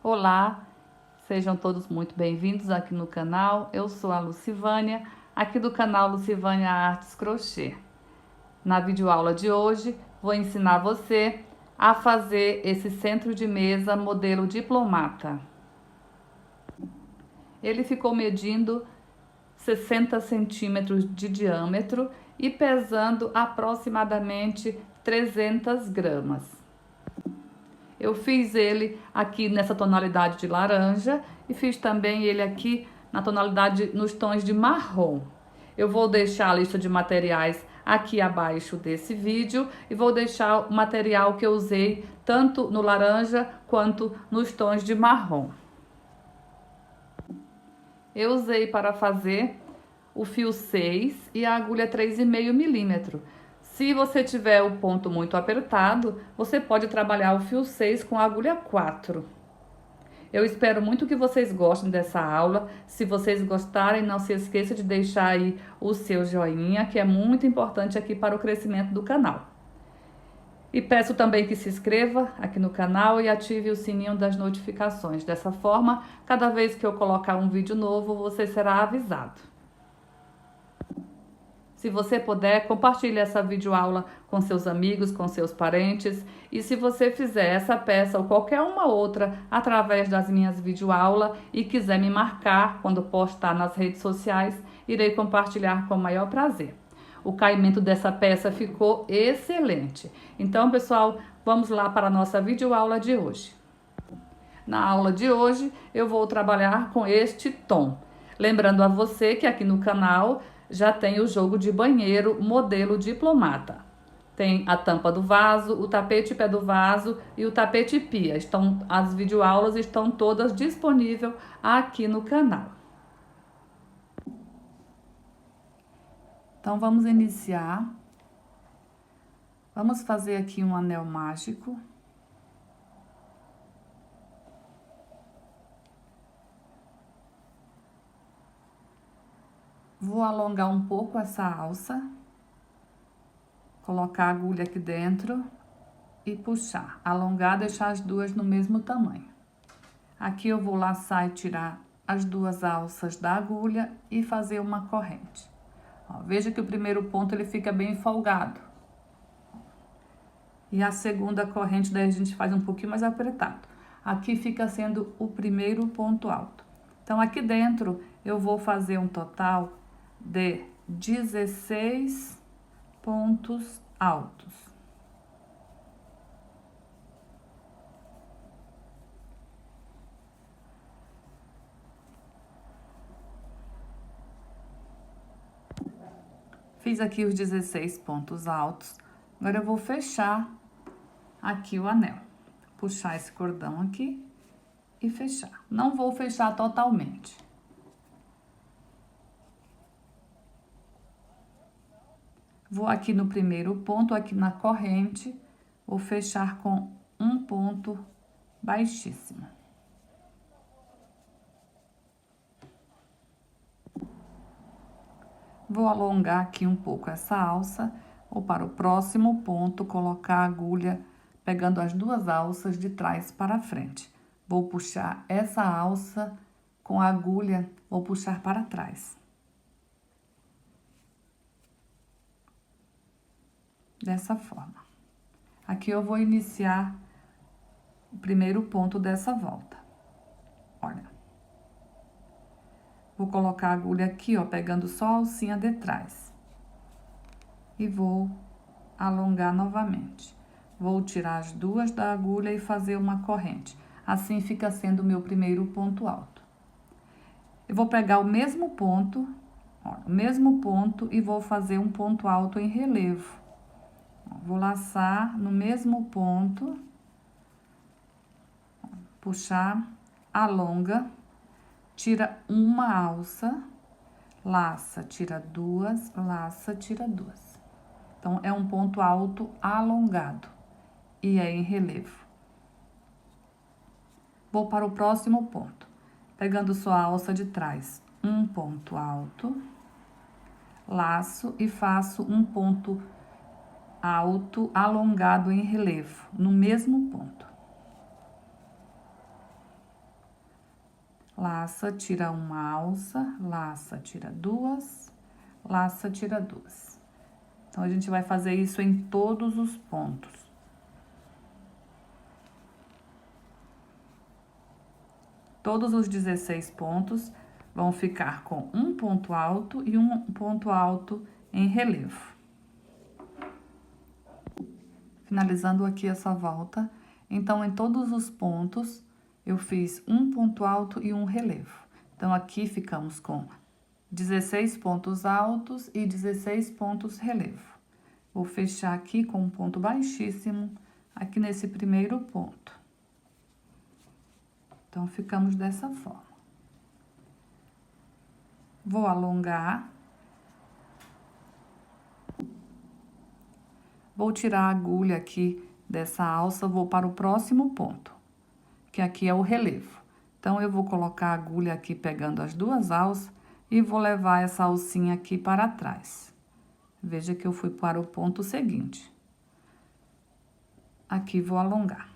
Olá, sejam todos muito bem-vindos aqui no canal. Eu sou a Lucivânia, aqui do canal Lucivânia Artes Crochê. Na videoaula de hoje, vou ensinar você a fazer esse centro de mesa modelo diplomata. Ele ficou medindo 60 centímetros de diâmetro e pesando aproximadamente 300 gramas. Eu fiz ele aqui nessa tonalidade de laranja e fiz também ele aqui na tonalidade, nos tons de marrom. Eu vou deixar a lista de materiais aqui abaixo desse vídeo e vou deixar o material que eu usei tanto no laranja quanto nos tons de marrom. Eu usei para fazer o fio 6 e a agulha 3,5 milímetro. Se você tiver o ponto muito apertado, você pode trabalhar o fio 6 com a agulha 4. Eu espero muito que vocês gostem dessa aula. Se vocês gostarem, não se esqueça de deixar aí o seu joinha, que é muito importante aqui para o crescimento do canal. E peço também que se inscreva aqui no canal e ative o sininho das notificações. Dessa forma, cada vez que eu colocar um vídeo novo, você será avisado. Se você puder, compartilhe essa videoaula com seus amigos, com seus parentes. E se você fizer essa peça ou qualquer uma outra através das minhas videoaulas e quiser me marcar quando postar nas redes sociais, irei compartilhar com o maior prazer. O caimento dessa peça ficou excelente. Então, pessoal, vamos lá para a nossa videoaula de hoje. Na aula de hoje, eu vou trabalhar com este tom. Lembrando a você que aqui no canal já tem o jogo de banheiro modelo diplomata. Tem a tampa do vaso, o tapete pé do vaso e o tapete pia. As videoaulas estão todas disponíveis aqui no canal. Então, vamos iniciar. Vamos fazer aqui um anel mágico. Vou alongar um pouco essa alça, colocar a agulha aqui dentro e puxar. Alongar, deixar as duas no mesmo tamanho. Aqui eu vou laçar e tirar as duas alças da agulha e fazer uma corrente. Ó, veja que o primeiro ponto ele fica bem folgado. E a segunda corrente daí a gente faz um pouquinho mais apertado. Aqui fica sendo o primeiro ponto alto. Então, aqui dentro eu vou fazer um total de 16 pontos altos. Fiz aqui os 16 pontos altos. Agora eu vou fechar aqui o anel. Puxar esse cordão aqui e fechar. Não vou fechar totalmente. Vou aqui no primeiro ponto, aqui na corrente, vou fechar com um ponto baixíssimo. Vou alongar aqui um pouco essa alça, ou para o próximo ponto, colocar a agulha pegando as duas alças de trás para frente. Vou puxar essa alça com a agulha, vou puxar para trás. Dessa forma. Aqui eu vou iniciar o primeiro ponto dessa volta. Olha. Vou colocar a agulha aqui, ó, pegando só a alcinha de trás. E vou alongar novamente. Vou tirar as duas da agulha e fazer uma corrente. Assim fica sendo o meu primeiro ponto alto. Eu vou pegar o mesmo ponto, ó, o mesmo ponto e vou fazer um ponto alto em relevo. Vou laçar no mesmo ponto, puxar, alonga, tira uma alça, laça, tira duas, laça, tira duas. Então, é um ponto alto alongado e é em relevo. Vou para o próximo ponto, pegando só a alça de trás, um ponto alto, laço e faço um ponto alto alongado em relevo, no mesmo ponto. laça, tira uma alça, laça, tira duas, laça, tira duas. Então, a gente vai fazer isso em todos os pontos. Todos os 16 pontos vão ficar com um ponto alto e um ponto alto em relevo. Finalizando aqui essa volta, então, em todos os pontos, eu fiz um ponto alto e um relevo. Então, aqui ficamos com 16 pontos altos e 16 pontos relevo. Vou fechar aqui com um ponto baixíssimo, aqui nesse primeiro ponto. Então, ficamos dessa forma. Vou alongar. Vou tirar a agulha aqui dessa alça, vou para o próximo ponto, que aqui é o relevo. Então, eu vou colocar a agulha aqui pegando as duas alças e vou levar essa alcinha aqui para trás. Veja que eu fui para o ponto seguinte. Aqui vou alongar.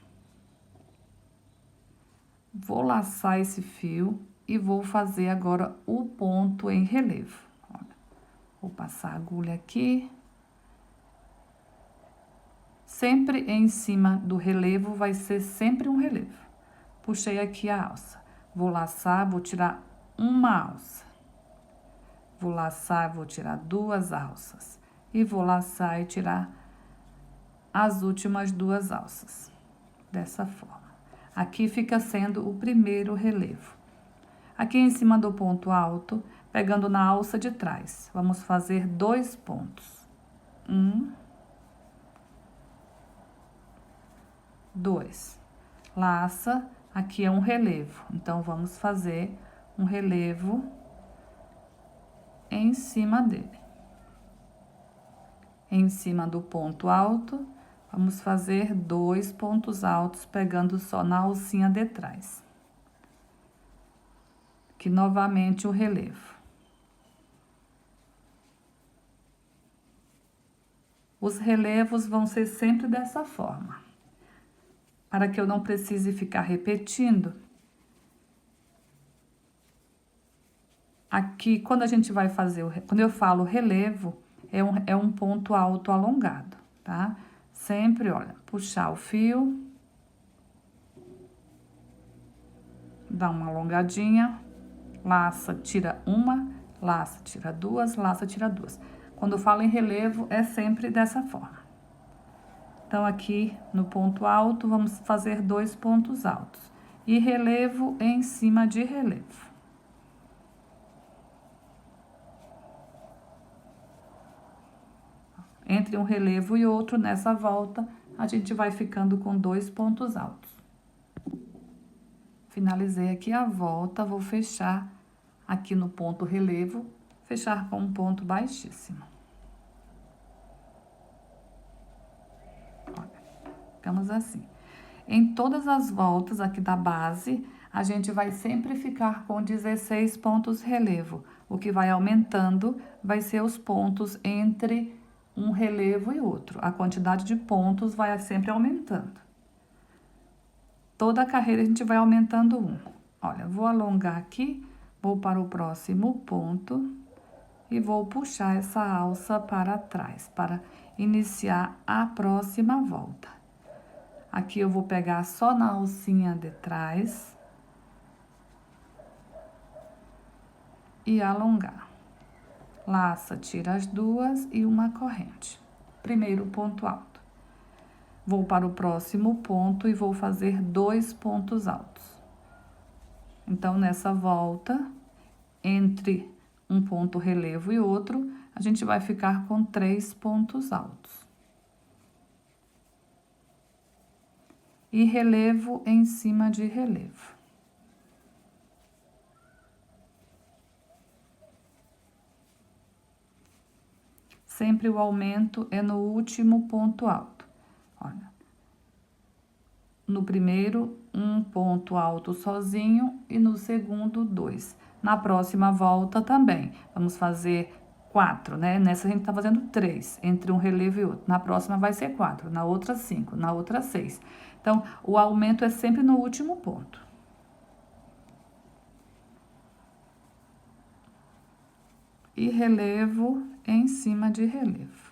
Vou laçar esse fio e vou fazer agora o ponto em relevo. Olha, vou passar a agulha aqui. Sempre em cima do relevo vai ser sempre um relevo. Puxei aqui a alça. Vou laçar, vou tirar uma alça. Vou laçar, vou tirar duas alças. E vou laçar e tirar as últimas duas alças. Dessa forma. Aqui fica sendo o primeiro relevo. Aqui em cima do ponto alto, pegando na alça de trás, vamos fazer 2 pontos. 1, 2. Laça, aqui é um relevo, então vamos fazer um relevo em cima dele. Em cima do ponto alto, vamos fazer 2 pontos altos, pegando só na alcinha de trás. Aqui novamente o relevo. Os relevos vão ser sempre dessa forma. Para que eu não precise ficar repetindo. Aqui, quando a gente vai fazer, quando eu falo relevo, é um ponto alto alongado, tá? Sempre, olha, puxar o fio. Dá uma alongadinha. Laça, tira uma, laça, tira duas, laça, tira duas. Quando eu falo em relevo, é sempre dessa forma. Então, aqui no ponto alto, vamos fazer 2 pontos altos. E relevo em cima de relevo. Entre um relevo e outro, nessa volta, a gente vai ficando com 2 pontos altos. Finalizei aqui a volta, vou fechar aqui no ponto relevo, fechar com um ponto baixíssimo. Olha, ficamos assim. Em todas as voltas aqui da base, a gente vai sempre ficar com 16 pontos relevo. O que vai aumentando vai ser os pontos entre um relevo e outro. A quantidade de pontos vai sempre aumentando. Toda a carreira a gente vai aumentando um. Olha, vou alongar aqui, vou para o próximo ponto e vou puxar essa alça para trás, para iniciar a próxima volta. Aqui eu vou pegar só na alcinha de trás e alongar. Laça, tira as duas e uma corrente. Primeiro ponto alto. Vou para o próximo ponto e vou fazer 2 pontos altos. Então, nessa volta, entre um ponto relevo e outro, a gente vai ficar com 3 pontos altos. E relevo em cima de relevo. Sempre o aumento é no último ponto alto. Olha, no primeiro, um ponto alto sozinho e no segundo, 2. Na próxima volta também, vamos fazer 4, né? Nessa a gente tá fazendo 3, entre um relevo e outro. Na próxima vai ser 4, na outra 5, na outra 6. Então, o aumento é sempre no último ponto. e relevo em cima de relevo.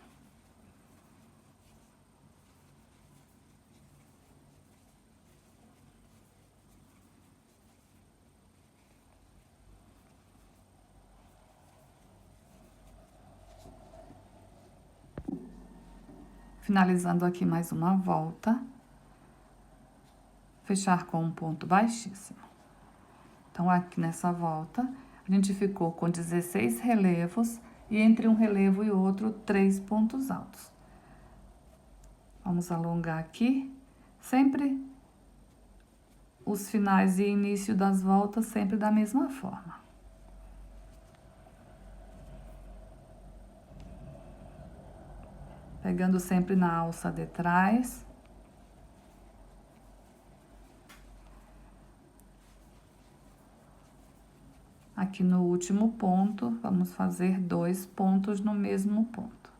Finalizando aqui mais uma volta, fechar com um ponto baixíssimo. Então, aqui nessa volta, a gente ficou com 16 relevos e entre um relevo e outro, 3 pontos altos. Vamos alongar aqui, sempre os finais e início das voltas sempre da mesma forma. Pegando sempre na alça de trás. Aqui no último ponto, vamos fazer 2 pontos no mesmo ponto.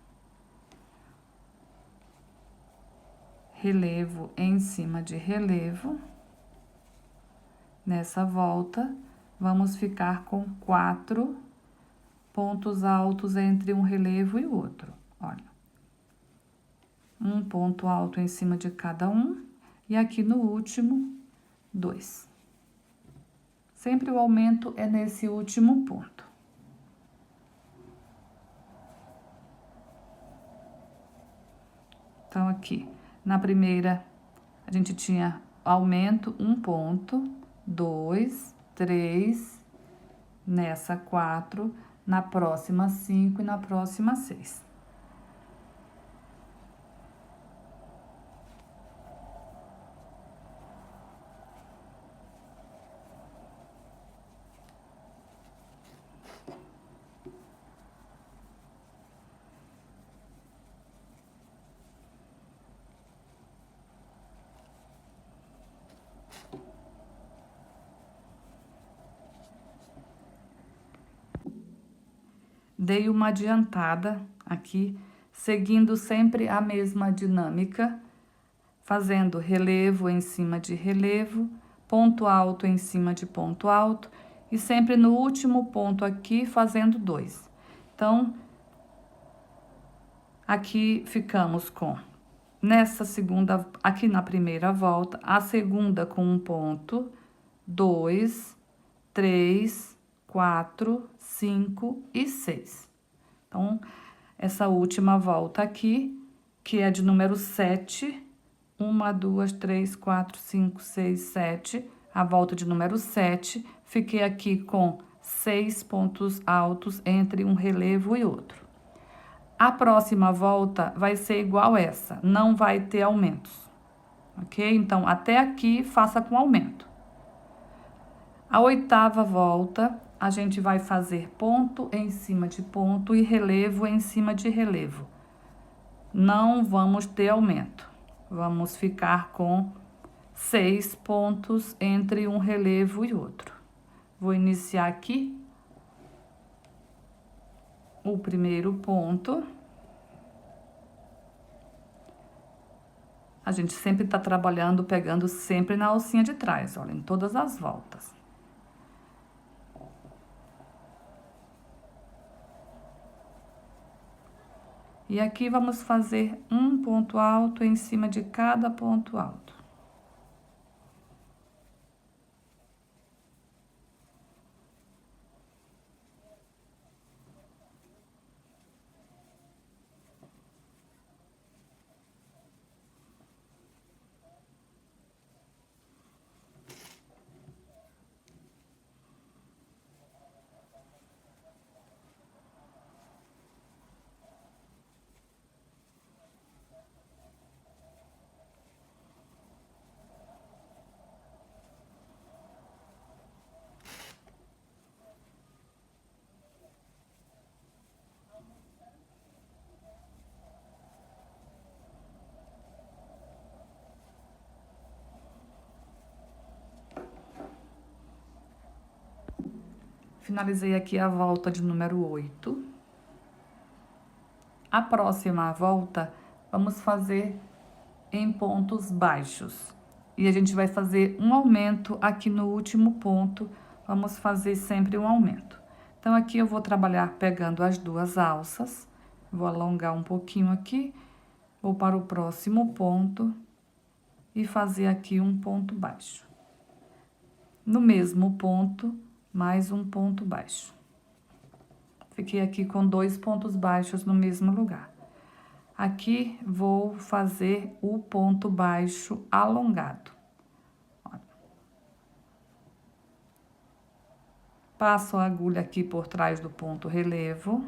Relevo em cima de relevo. Nessa volta, vamos ficar com 4 pontos altos entre um relevo e outro. Olha. Um ponto alto em cima de cada um, e aqui no último, 2. Sempre o aumento é nesse último ponto. Então, aqui, na primeira, a gente tinha aumento, 1 ponto, 2, 3, nessa 4, na próxima 5 e na próxima 6. Dei uma adiantada aqui, seguindo sempre a mesma dinâmica, fazendo relevo em cima de relevo, ponto alto em cima de ponto alto, e sempre no último ponto aqui, fazendo 2. Então, aqui ficamos com, nessa segunda, aqui na primeira volta, a segunda com 1 ponto, 2, 3, 4, 5 e 6. Então, essa última volta aqui, que é de número 7, 1, 2, 3, 4, 5, 6, 7, a volta de número 7, fiquei aqui com 6 pontos altos entre um relevo e outro. A próxima volta vai ser igual essa, não vai ter aumentos, ok? Então, até aqui, faça com aumento. A 8ª volta, a gente vai fazer ponto em cima de ponto e relevo em cima de relevo. Não vamos ter aumento. Vamos ficar com 6 pontos entre um relevo e outro. Vou iniciar aqui o primeiro ponto. A gente sempre tá trabalhando, pegando sempre na alcinha de trás, olha, em todas as voltas. E aqui vamos fazer um ponto alto em cima de cada ponto alto. Finalizei aqui a volta de número 8. A próxima volta, vamos fazer em pontos baixos. E a gente vai fazer um aumento aqui no último ponto, vamos fazer sempre um aumento. Então, aqui eu vou trabalhar pegando as duas alças, vou alongar um pouquinho aqui, vou para o próximo ponto e fazer aqui um ponto baixo. No mesmo ponto, mais um ponto baixo. Fiquei aqui com 2 pontos baixos no mesmo lugar. Aqui vou fazer o ponto baixo alongado. Olha. Passo a agulha aqui por trás do ponto relevo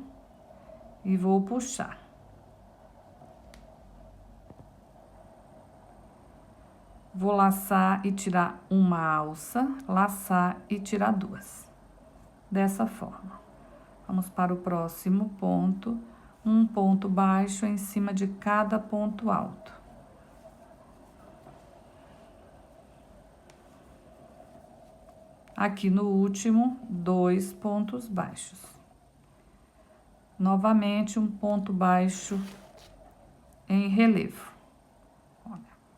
e vou puxar. Vou laçar e tirar uma alça, laçar e tirar 2. Dessa forma. Vamos para o próximo ponto, um ponto baixo em cima de cada ponto alto. Aqui no último, 2 pontos baixos. Novamente, um ponto baixo em relevo.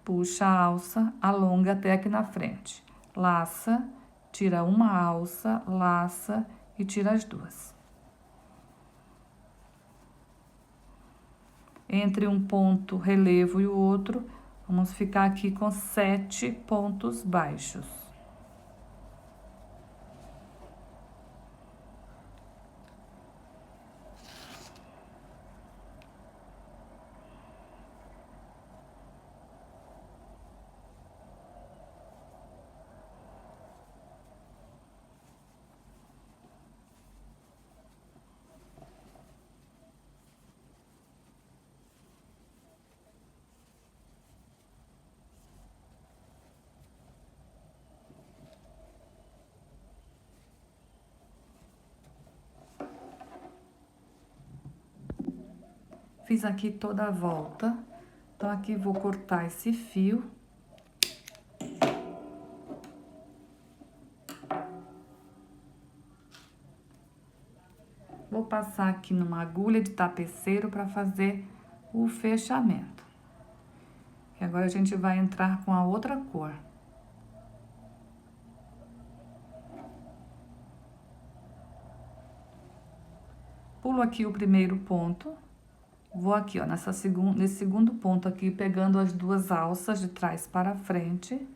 Puxa a alça, alonga até aqui na frente. Laça, tira uma alça, laça e tira as 2. Entre um ponto relevo e o outro, vamos ficar aqui com 7 pontos baixos. Fiz aqui toda a volta, então aqui vou cortar esse fio. Vou passar aqui numa agulha de tapeceiro para fazer o fechamento. E agora a gente vai entrar com a outra cor. Pulo aqui o primeiro ponto. Vou aqui, ó, nesse segundo ponto aqui, pegando as 2 alças de trás para frente.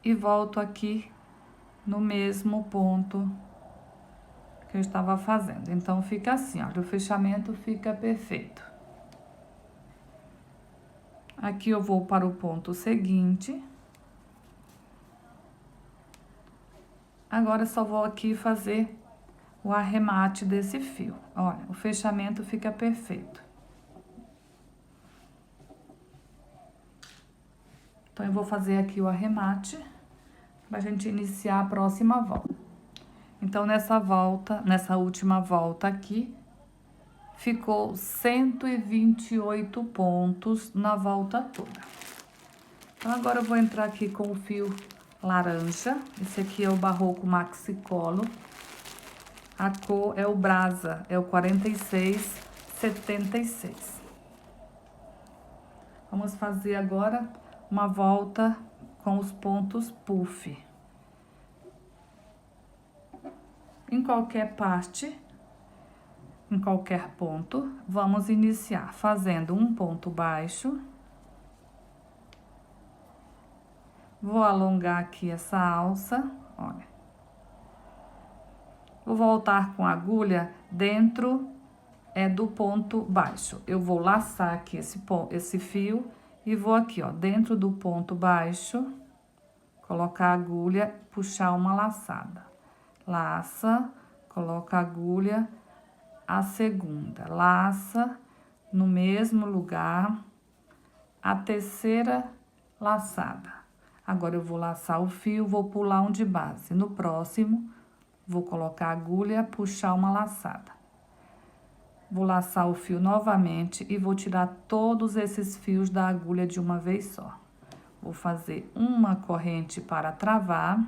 E volto aqui no mesmo ponto que eu estava fazendo. Então, fica assim, ó, o fechamento fica perfeito. Aqui eu vou para o ponto seguinte. Agora, só vou aqui fazer o arremate desse fio. Olha, o fechamento fica perfeito. Então, eu vou fazer aqui o arremate pra gente iniciar a próxima volta. Então, nessa última volta aqui, ficou 128 pontos na volta toda. Então, agora eu vou entrar aqui com o fio laranja. Esse aqui é o Barroco Maxicolo. A cor é o Brasa, é o 4676. Vamos fazer agora uma volta com os pontos puff. Em qualquer parte, em qualquer ponto, vamos iniciar fazendo um ponto baixo. Vou alongar aqui essa alça, olha. Vou voltar com a agulha dentro do ponto baixo. Eu vou laçar aqui esse fio e vou aqui, ó, dentro do ponto baixo, colocar a agulha, puxar uma laçada. Laça, coloca a agulha, a segunda, laça no mesmo lugar, a terceira laçada. Agora, eu vou laçar o fio, vou pular um de base. No próximo, vou colocar a agulha, puxar uma laçada. Vou laçar o fio novamente e vou tirar todos esses fios da agulha de uma vez só. Vou fazer uma corrente para travar.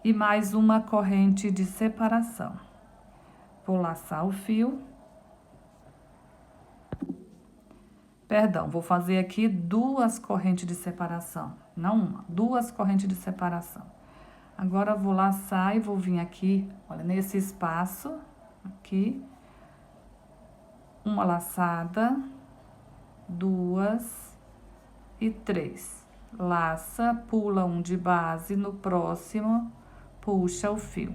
E mais uma corrente de separação. Vou laçar o fio. Perdão, vou fazer aqui 2 correntes de separação. Não uma, 2 correntes de separação. Agora eu vou laçar e vou vir aqui, olha, nesse espaço, aqui, uma laçada, 2 e 3. Laça, pula um de base, no próximo, puxa o fio.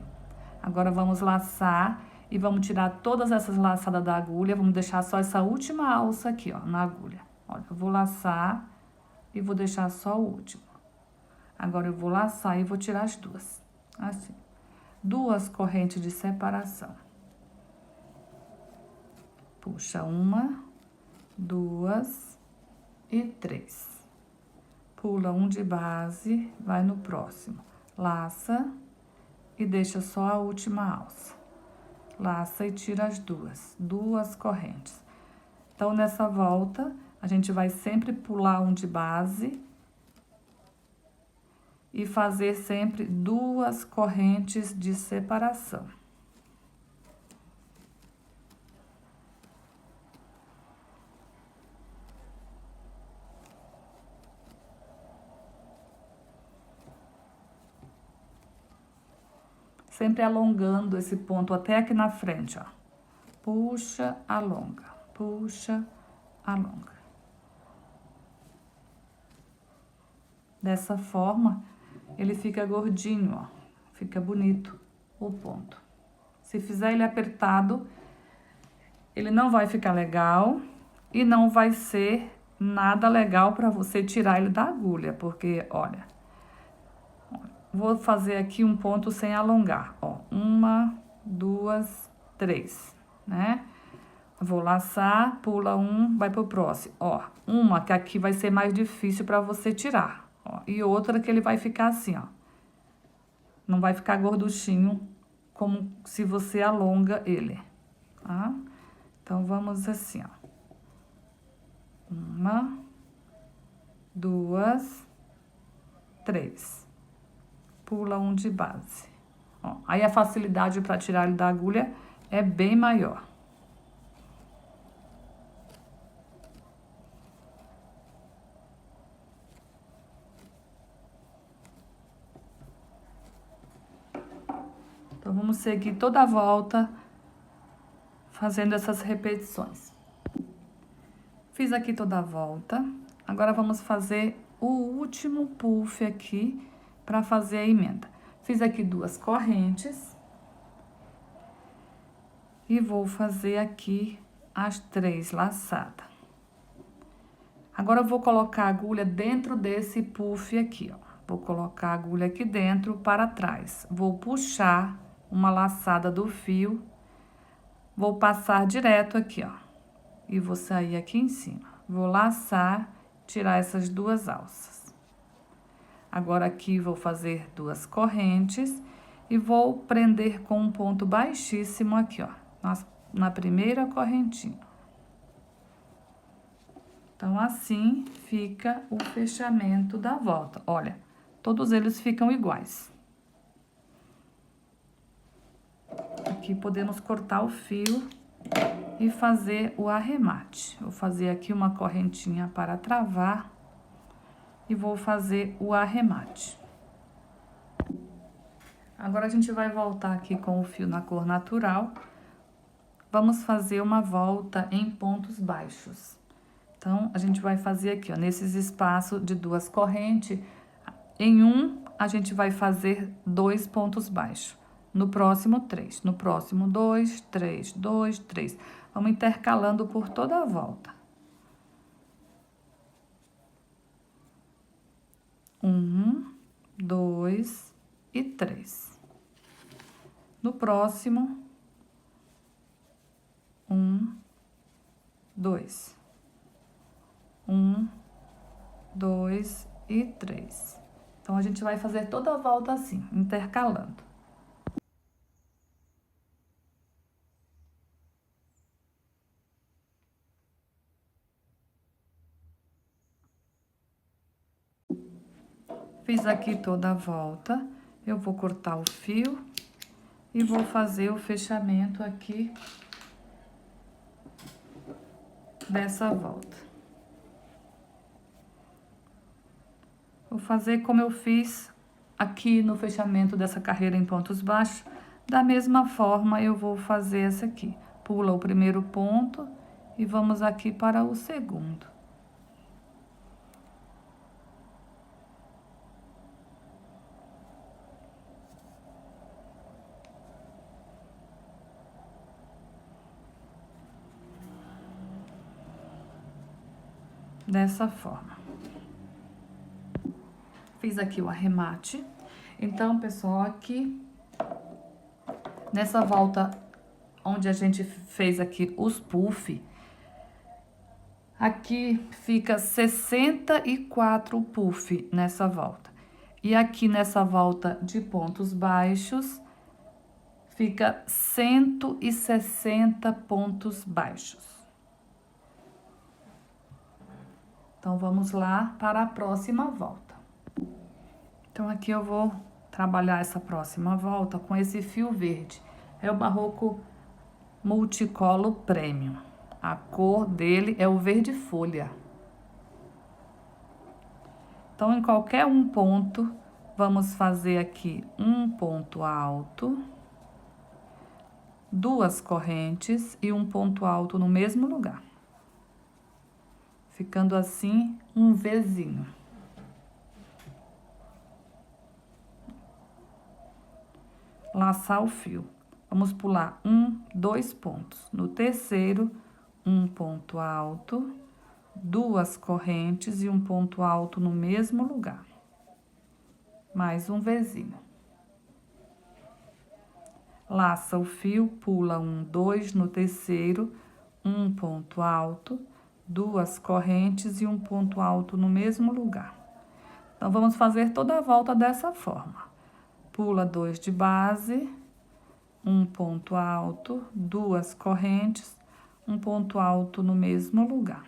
Agora vamos laçar e vamos tirar todas essas laçadas da agulha, vamos deixar só essa última alça aqui, ó, na agulha. Olha, eu vou laçar e vou deixar só o último. Agora eu vou laçar e vou tirar as duas, assim. 2 correntes de separação. Puxa 1, 2 e 3. Pula um de base, vai no próximo. Laça e deixa só a última alça. Laça e tira as duas correntes. Então, nessa volta, a gente vai sempre pular um de base e fazer sempre 2 correntes de separação. Sempre alongando esse ponto até aqui na frente, ó. Puxa, alonga, puxa, alonga. Dessa forma, ele fica gordinho, ó. Fica bonito o ponto. Se fizer ele apertado, ele não vai ficar legal e não vai ser nada legal para você tirar ele da agulha, porque, olha, vou fazer aqui um ponto sem alongar, ó. 1, 2, 3, né? Vou laçar, pula um, vai pro próximo, ó. Uma que aqui vai ser mais difícil para você tirar, ó. E outra que ele vai ficar assim, ó. Não vai ficar gorduchinho como se você alonga ele, tá? Então, vamos assim, ó. 1, 2, 3. Pula um de base. Ó, aí a facilidade para tirar ele da agulha é bem maior. Então, vamos seguir toda a volta fazendo essas repetições. Fiz aqui toda a volta. Agora, vamos fazer o último puff aqui para fazer a emenda. Fiz aqui 2 correntes. E vou fazer aqui as 3 laçadas. Agora, eu vou colocar a agulha dentro desse puff aqui, ó. Vou colocar a agulha aqui dentro para trás. Vou puxar uma laçada do fio. Vou passar direto aqui, ó. E vou sair aqui em cima. Vou laçar, tirar essas 2 alças. Agora, aqui, vou fazer 2 correntes e vou prender com um ponto baixíssimo aqui, ó. Na primeira correntinha. Então, assim fica o fechamento da volta. Olha, todos eles ficam iguais. Aqui podemos cortar o fio e fazer o arremate. Vou fazer aqui uma correntinha para travar e vou fazer o arremate. Agora, a gente vai voltar aqui com o fio na cor natural. Vamos fazer uma volta em pontos baixos. Então, a gente vai fazer aqui, ó, nesses espaços de 2 correntes. Em um, a gente vai fazer 2 pontos baixos. No próximo, 3. No próximo, 2, 3, 2, 3. Vamos intercalando por toda a volta. 1, 2 e 3. No próximo, 1, 2. 1, 2 e 3. Então, a gente vai fazer toda a volta assim, intercalando. Fiz aqui toda a volta, eu vou cortar o fio e vou fazer o fechamento aqui dessa volta. Vou fazer como eu fiz aqui no fechamento dessa carreira em pontos baixos, da mesma forma eu vou fazer essa aqui. Pula o primeiro ponto e vamos aqui para o segundo. Dessa forma. Fiz aqui o arremate. Então, pessoal, aqui nessa volta onde a gente fez aqui os puff, aqui fica 64 puff nessa volta. E aqui nessa volta de pontos baixos, fica 160 pontos baixos. Então, vamos lá para a próxima volta. Então, aqui eu vou trabalhar essa próxima volta com esse fio verde. É o Barroco Multicolor Premium. A cor dele é o verde folha. Então, em qualquer um ponto, vamos fazer aqui um ponto alto, 2 correntes e um ponto alto no mesmo lugar. Ficando assim um Vzinho. Laçar o fio. Vamos pular 1, 2 pontos. No terceiro, um ponto alto, 2 correntes e um ponto alto no mesmo lugar. Mais um Vzinho. Laça o fio, pula 1, 2 no terceiro, um ponto alto, 2 correntes e um ponto alto no mesmo lugar. Então, vamos fazer toda a volta dessa forma. Pula 2 de base, um ponto alto, 2 correntes, um ponto alto no mesmo lugar.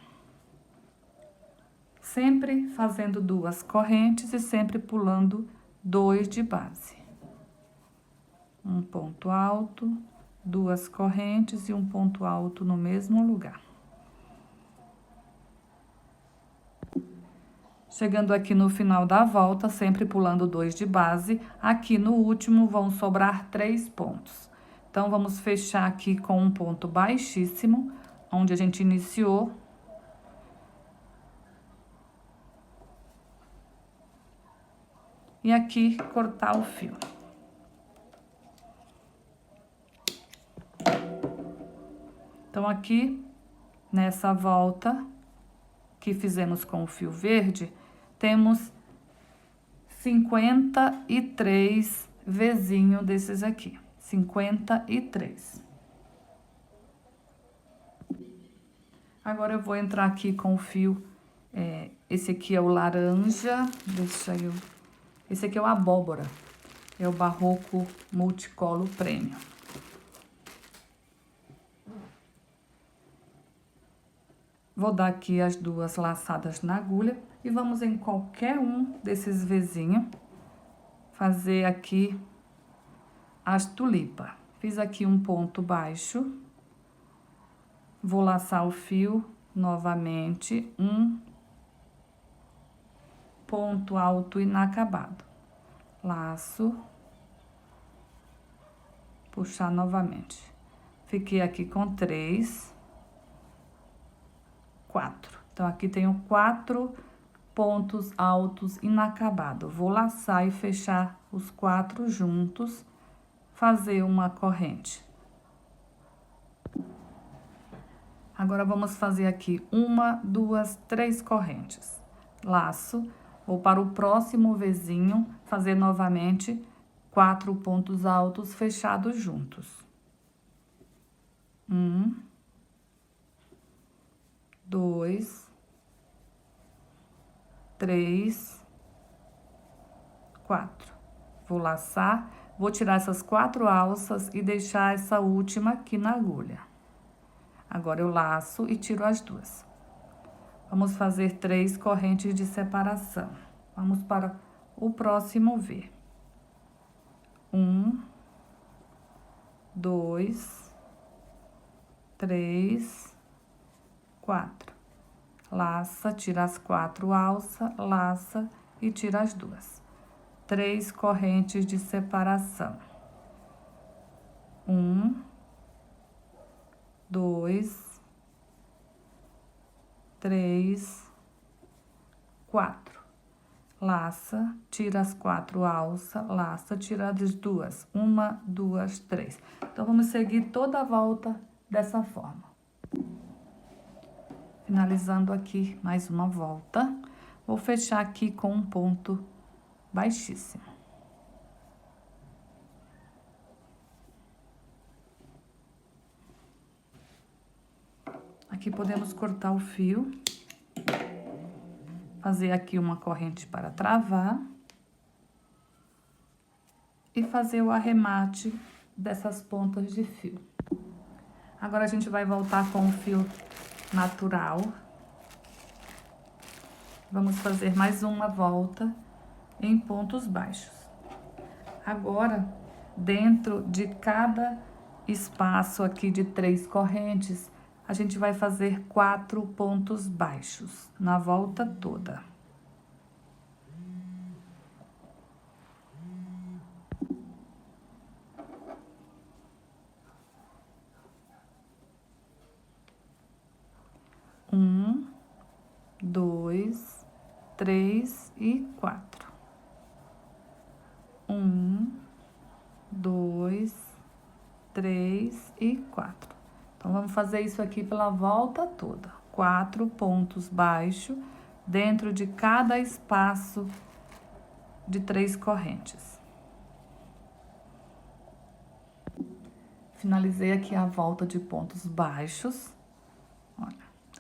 Sempre fazendo 2 correntes e sempre pulando 2 de base. Um ponto alto, 2 correntes e um ponto alto no mesmo lugar. Chegando aqui no final da volta, sempre pulando 2 de base, aqui no último vão sobrar 3 pontos. Então, vamos fechar aqui com um ponto baixíssimo, onde a gente iniciou. E aqui, cortar o fio. Então, aqui, nessa volta que fizemos com o fio verde, temos 53 Vzinho desses aqui. 53. Agora, eu vou entrar aqui com o fio, esse aqui é o laranja, deixa eu... Esse aqui é o abóbora, é o Barroco Multicolor Premium. Vou dar aqui as 2 laçadas na agulha e vamos em qualquer um desses Vzinhos fazer aqui as tulipas. Fiz aqui um ponto baixo, vou laçar o fio novamente, um ponto alto inacabado. Laço, puxar novamente. Fiquei aqui com 3, 4. Então, aqui tenho 4 pontos altos inacabados. Vou laçar e fechar os 4 juntos, fazer uma corrente. Agora, vamos fazer aqui 1, 2, 3 correntes. Laço, vou para o próximo Vzinho, fazer novamente 4 pontos altos fechados juntos. 1, 2, 3, 4. Vou laçar, vou tirar essas 4 alças e deixar essa última aqui na agulha. Agora, eu laço e tiro as 2. Vamos fazer 3 correntes de separação. Vamos para o próximo V. 1, 2, 3, 4. Laça, tira as 4 alças, laça e tira as 2. 3 correntes de separação. 1, 2, 3, 4. Laça, tira as 4 alças, laça, tira as 2. 1, 2, 3. Então, vamos seguir toda a volta dessa forma. Finalizando aqui mais uma volta, vou fechar aqui com um ponto baixíssimo. Aqui podemos cortar o fio, fazer aqui uma corrente para travar e fazer o arremate dessas pontas de fio. Agora, a gente vai voltar com o fio natural. Vamos fazer mais uma volta em pontos baixos. Agora, dentro de cada espaço aqui de 3 correntes, a gente vai fazer 4 pontos baixos na volta toda. Um, 2, 3 e 4. 1, 2, 3 e 4. Então, vamos fazer isso aqui pela volta toda. 4 pontos baixos dentro de cada espaço de 3 correntes. Finalizei aqui a volta de pontos baixos. Olha,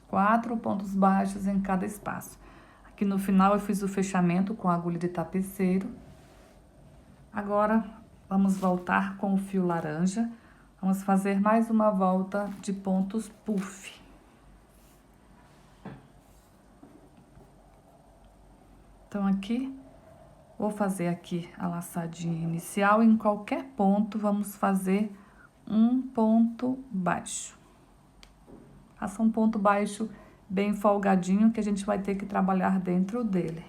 4 pontos baixos em cada espaço. Aqui no final eu fiz o fechamento com a agulha de tapeceiro. Agora, vamos voltar com o fio laranja. Vamos fazer mais uma volta de pontos puff. Então, aqui, vou fazer aqui a laçadinha inicial. Em qualquer ponto, vamos fazer um ponto baixo. Faça um ponto baixo bem folgadinho, que a gente vai ter que trabalhar dentro dele.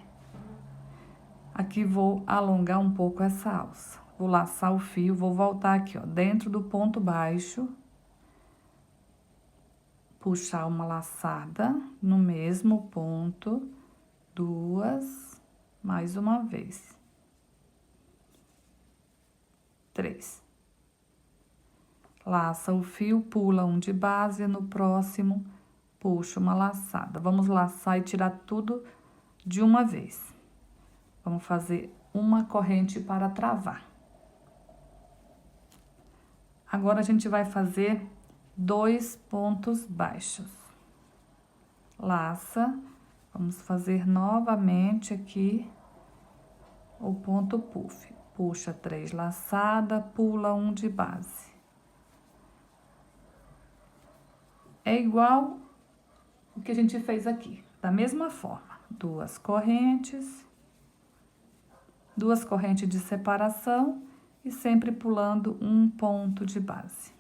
Aqui, vou alongar um pouco essa alça. Vou laçar o fio, vou voltar aqui, ó, dentro do ponto baixo. Puxar uma laçada no mesmo ponto, 2, mais uma vez. 3. Laça o fio, pula um de base, no próximo, puxa uma laçada. Vamos laçar e tirar tudo de uma vez. Vamos fazer uma corrente para travar. Agora, a gente vai fazer 2 pontos baixos. Laça, vamos fazer novamente aqui o ponto puff. Puxa 3 laçadas, pula um de base. É igual o que a gente fez aqui, da mesma forma. 2 correntes de separação e sempre pulando um ponto de base.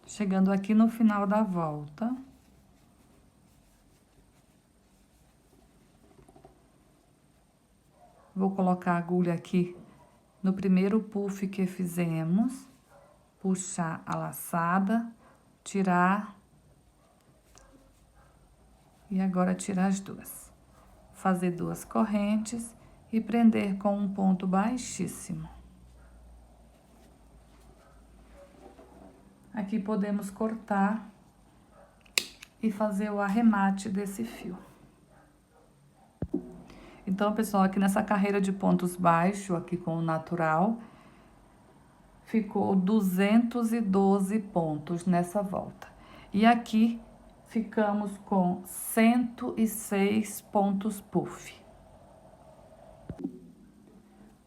Chegando aqui no final da volta, vou colocar a agulha aqui no primeiro puff que fizemos, puxar a laçada, tirar e agora tirar as 2. Fazer 2 correntes e prender com um ponto baixíssimo. Aqui podemos cortar e fazer o arremate desse fio. Então, pessoal, aqui nessa carreira de pontos baixos, aqui com o natural, ficou 212 pontos nessa volta. E aqui ficamos com 106 pontos puff.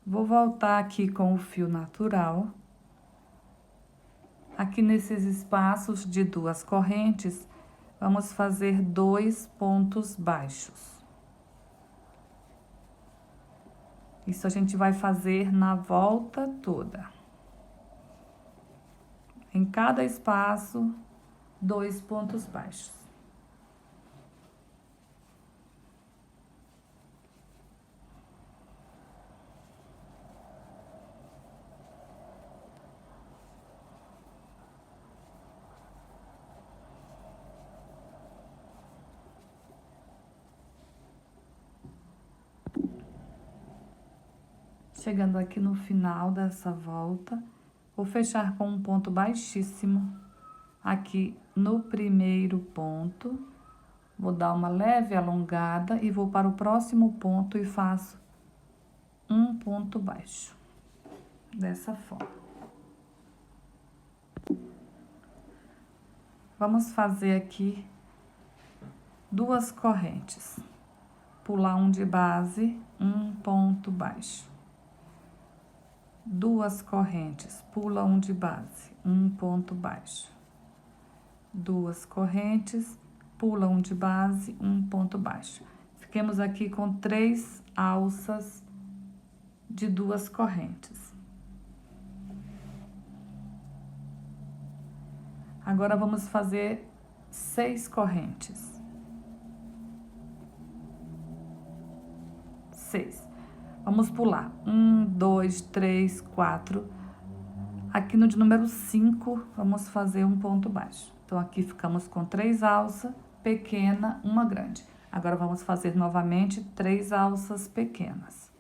Vou voltar aqui com o fio natural. Aqui nesses espaços de 2 correntes, vamos fazer 2 pontos baixos. Isso a gente vai fazer na volta toda. Em cada espaço, 2 pontos baixos. Chegando aqui no final dessa volta, vou fechar com um ponto baixíssimo aqui no primeiro ponto. Vou dar uma leve alongada e vou para o próximo ponto e faço um ponto baixo, dessa forma. Vamos fazer aqui 2 correntes. Pular um de base, um ponto baixo. 2 correntes, pula um de base, um ponto baixo. 2 correntes, pula um de base, um ponto baixo. Fiquemos aqui com 3 alças de 2 correntes. Agora vamos fazer 6 correntes. 6. Vamos pular 1, 2, 3, 4. Aqui no de número 5, vamos fazer um ponto baixo. Então, aqui ficamos com 3 alças, pequena, uma grande. Agora, vamos fazer novamente 3 alças pequenas.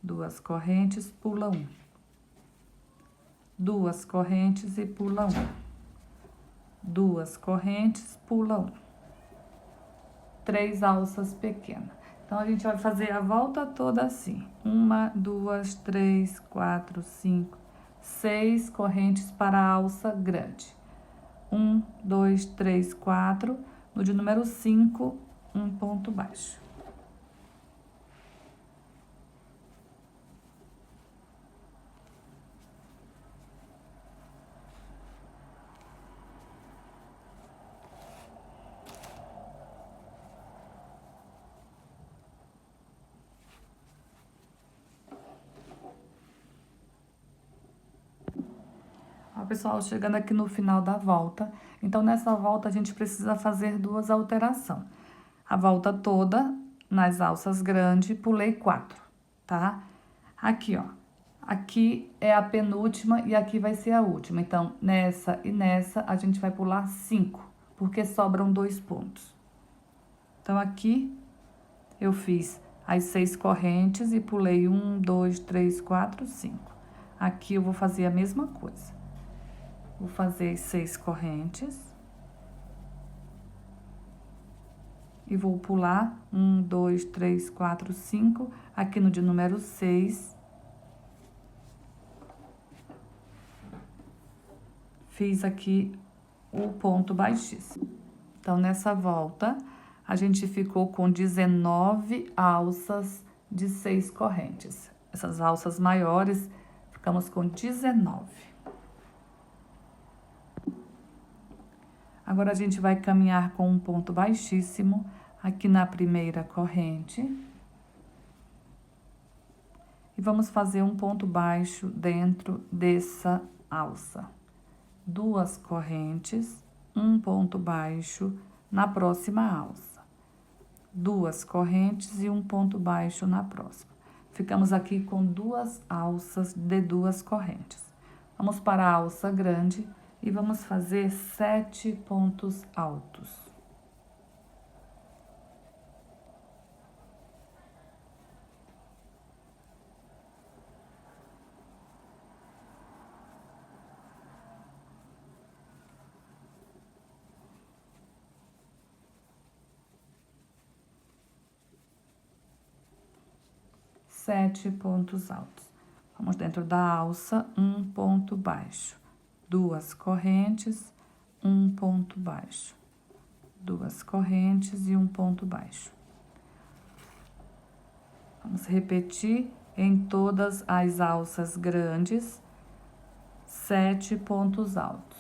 2 correntes, pula 1. 2 correntes e pula 1. 2 correntes, pula 1. 3 alças pequenas. Então, a gente vai fazer a volta toda assim. 1, 2, 3, 4, 5, 6 correntes para a alça grande. 1, 2, 3, 4. No de número 5, um ponto baixo. Ó, pessoal, chegando aqui no final da volta. Então, nessa volta, a gente precisa fazer 2 alterações. A volta toda, nas alças grandes, pulei 4, tá? Aqui, ó. Aqui é a penúltima e aqui vai ser a última. Então, nessa e nessa, a gente vai pular 5, porque sobram 2 pontos. Então, aqui, eu fiz as 6 correntes e pulei 1, 2, 3, 4, 5. Aqui, eu vou fazer a mesma coisa. Vou fazer 6 correntes. E vou pular 1, 2, 3, 4, 5. Aqui no de número 6. Fiz aqui o ponto baixíssimo. Então, nessa volta, a gente ficou com 19 alças de 6 correntes. Essas alças maiores, ficamos com 19. Agora, a gente vai caminhar com um ponto baixíssimo aqui na primeira corrente. E vamos fazer um ponto baixo dentro dessa alça. 2 correntes, um ponto baixo na próxima alça. 2 correntes e um ponto baixo na próxima. Ficamos aqui com 2 alças de 2 correntes. Vamos para a alça grande. E vamos fazer 7 pontos altos. Sete pontos altos. Vamos dentro da alça, um ponto baixo. 2 correntes, um ponto baixo. 2 correntes e um ponto baixo. Vamos repetir em todas as alças grandes, 7 pontos altos.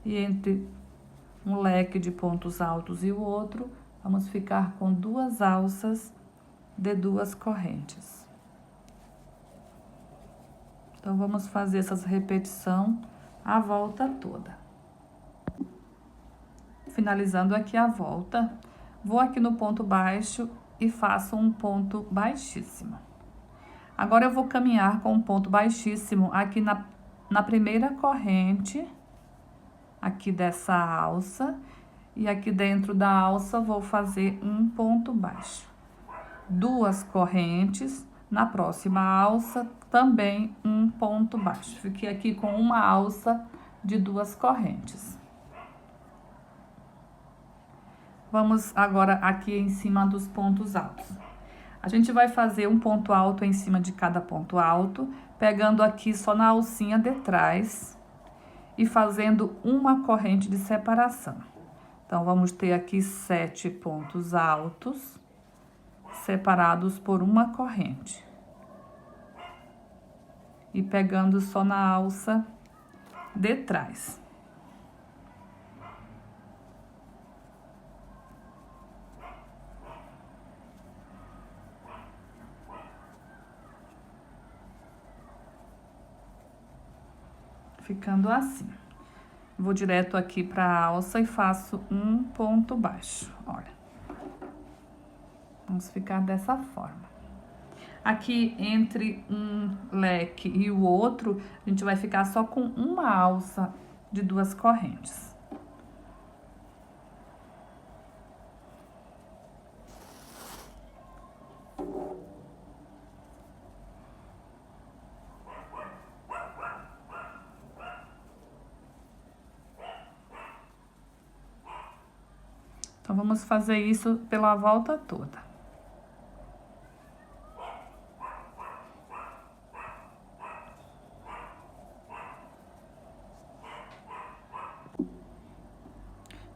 E entre um leque de pontos altos e o outro, vamos ficar com 2 alças de 2 correntes. Então, vamos fazer essas repetições a volta toda. Finalizando aqui a volta, vou aqui no ponto baixo e faço um ponto baixíssimo. Agora, eu vou caminhar com um ponto baixíssimo aqui na primeira corrente, aqui dessa alça, e aqui dentro da alça vou fazer um ponto baixo. 2 correntes, na próxima alça também um ponto baixo. Fiquei aqui com uma alça de 2 correntes. Vamos agora aqui em cima dos pontos altos. A gente vai fazer um ponto alto em cima de cada ponto alto, pegando aqui só na alcinha de trás e fazendo uma corrente de separação. Então, vamos ter aqui 7 pontos altos, separados por uma corrente. E pegando só na alça de trás. Ficando assim. Vou direto aqui para a alça e faço um ponto baixo, olha. Vamos ficar dessa forma. Aqui, entre um leque e o outro, a gente vai ficar só com uma alça de 2 correntes. Então, vamos fazer isso pela volta toda.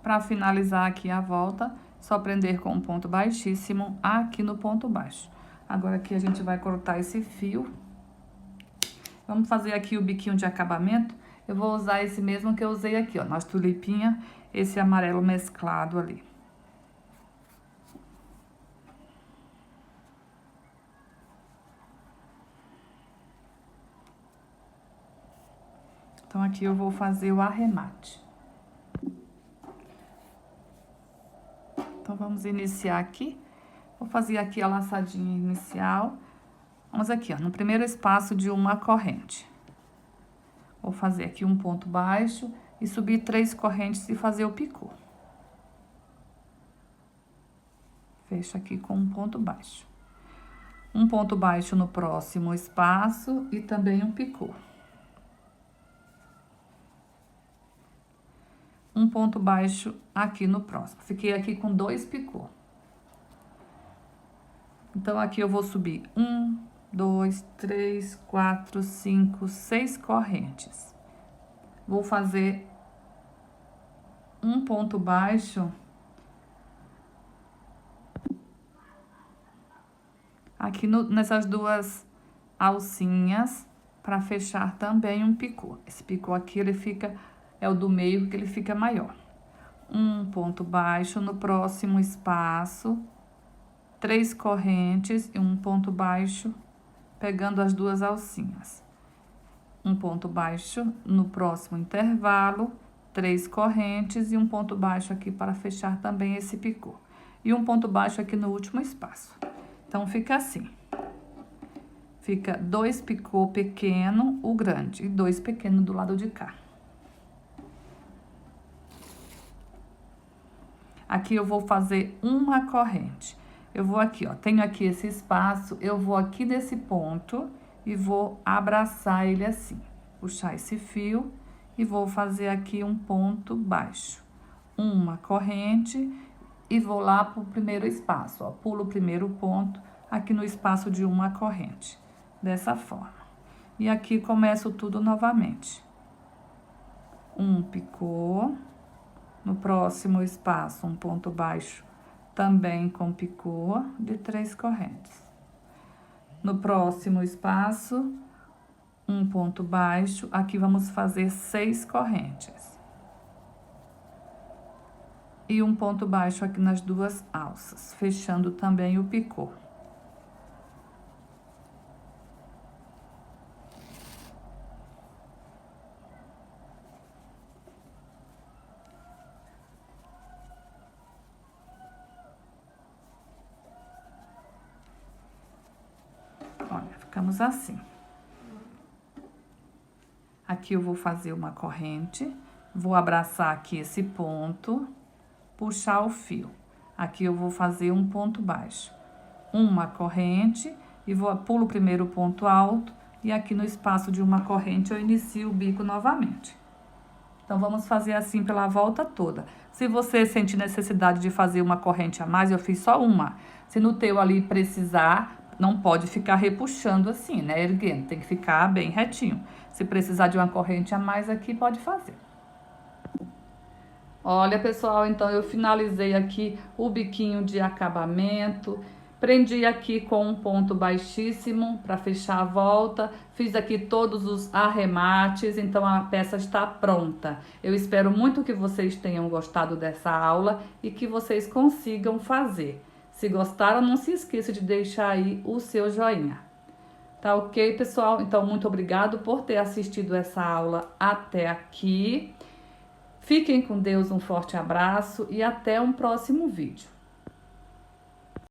Para finalizar aqui a volta, só prender com um ponto baixíssimo aqui no ponto baixo. Agora, aqui a gente vai cortar esse fio. Vamos fazer aqui o biquinho de acabamento. Eu vou usar esse mesmo que eu usei aqui, ó, nas tulipinhas, esse amarelo mesclado ali. Então, aqui eu vou fazer o arremate. Então, vamos iniciar aqui. Vou fazer aqui a laçadinha inicial. Vamos aqui, ó, no primeiro espaço de uma corrente. Vou fazer aqui um ponto baixo e subir 3 correntes e fazer o picô. Fecho aqui com um ponto baixo. Um ponto baixo no próximo espaço e também um picô. Um ponto baixo aqui no próximo. Fiquei aqui com 2 picô. Então, aqui eu vou subir 1, 2, 3, 4, 5, 6 correntes. Vou fazer um ponto baixo aqui nessas 2 alcinhas para fechar também um picô. Esse picô aqui, ele fica, é o do meio, que ele fica maior. Um ponto baixo no próximo espaço, 3 correntes e um ponto baixo, pegando as 2 alcinhas. Um ponto baixo no próximo intervalo, 3 correntes e um ponto baixo aqui para fechar também esse picô. E um ponto baixo aqui no último espaço. Então, fica assim. Fica 2 picô pequeno, o grande, e 2 pequenos do lado de cá. Aqui eu vou fazer uma corrente. Eu vou aqui, ó, tenho aqui esse espaço, eu vou aqui nesse ponto e vou abraçar ele assim. Puxar esse fio e vou fazer aqui um ponto baixo. Uma corrente e vou lá pro primeiro espaço, ó. Pulo o primeiro ponto aqui no espaço de uma corrente. Dessa forma. E aqui começo tudo novamente. um picô. No próximo espaço, um ponto baixo, também com picô de 3 correntes. No próximo espaço, um ponto baixo, aqui vamos fazer 6 correntes. E um ponto baixo aqui nas duas alças, fechando também o picô. Olha, ficamos assim. Aqui eu vou fazer uma corrente, vou abraçar aqui esse ponto, puxar o fio. Aqui eu vou fazer um ponto baixo, uma corrente e pulo o primeiro ponto alto e aqui no espaço de uma corrente eu inicio o bico novamente. Então, vamos fazer assim pela volta toda. Se você sentir necessidade de fazer uma corrente a mais, eu fiz só uma. Se no teu ali precisar, não pode ficar repuxando assim, né? Erguendo, tem que ficar bem retinho. Se precisar de uma corrente a mais aqui, pode fazer. Olha, pessoal, então eu finalizei aqui o biquinho de acabamento. Prendi aqui com um ponto baixíssimo para fechar a volta. Fiz aqui todos os arremates, então a peça está pronta. Eu espero muito que vocês tenham gostado dessa aula e que vocês consigam fazer. Se gostaram, não se esqueça de deixar aí o seu joinha. Tá ok, pessoal? Então, muito obrigado por ter assistido essa aula até aqui. Fiquem com Deus, um forte abraço e até um próximo vídeo.